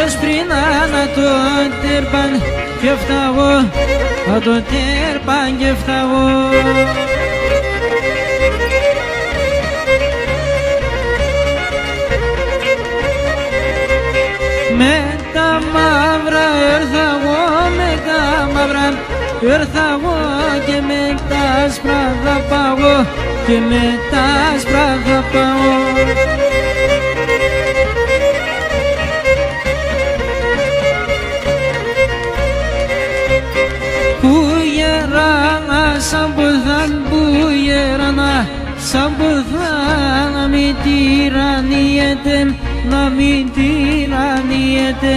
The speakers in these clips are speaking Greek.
Esprina na to terban keftawo a to terban keftawo με τα μαύρα ήρθα εγώ, με τα μαύρα ήρθα εγώ και με τα άσπρα θα πάω και με τα άσπρα θα πάω. Σαμπουθάν να μην τυραννιέται, να μην τυραννιέται.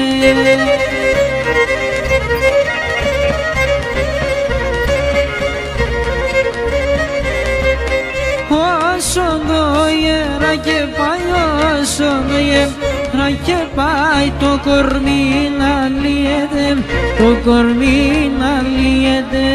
Όσο το γέρα και πάει, όσο το γέρα και πάει, το κορμί να λύεται, το κορμί να λύεται.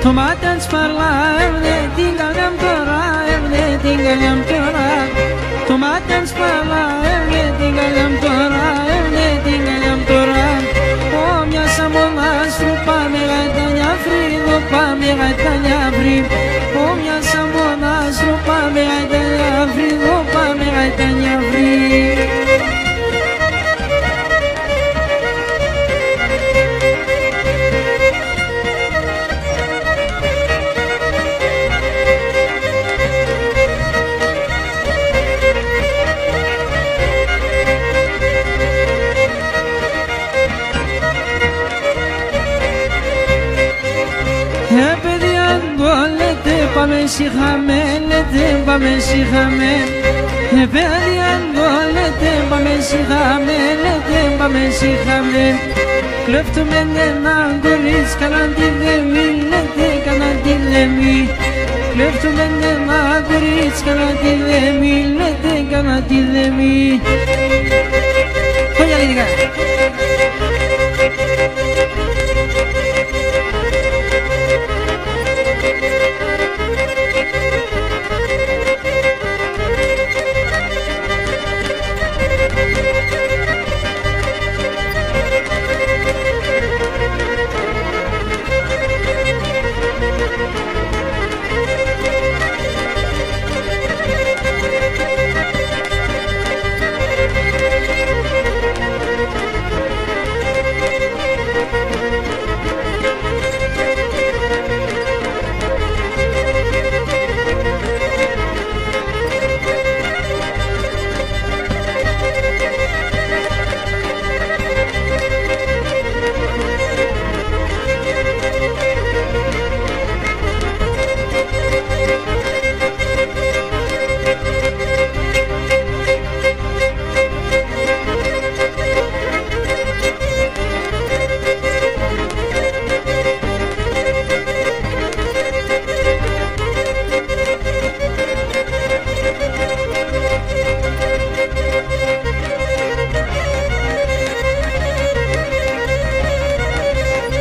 Tomatens parla evne dingalem tora evne dingalem tora Tomatens parla evne dingalem tora evne dingalem tora Om ya samona strupa me gaitanya fri lupa me gaitanya fri Om ya samona strupa me gaitanya fri lupa me gaitanya fri Πάμε σιχαμέ, λέτε πάμε σιχαμέ παιδιά λέτε πάμε σιχαμέ, λέτε πάμε σιχαμέ Κλέφτουμε ένα κορίς κανά τη δεμή, λέτε κανά τη δεμή Κλέφτουμε ένα κορίς κανά τη δεμή, λέτε κανά τη δεμή Φωνιά λίγα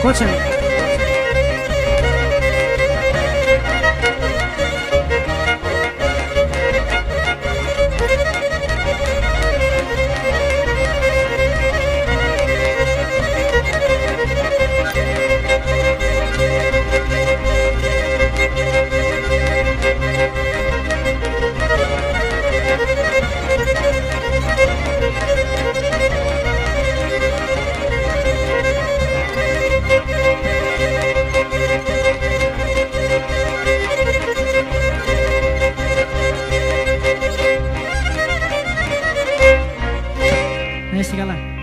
Κότσε. Να είστε καλά.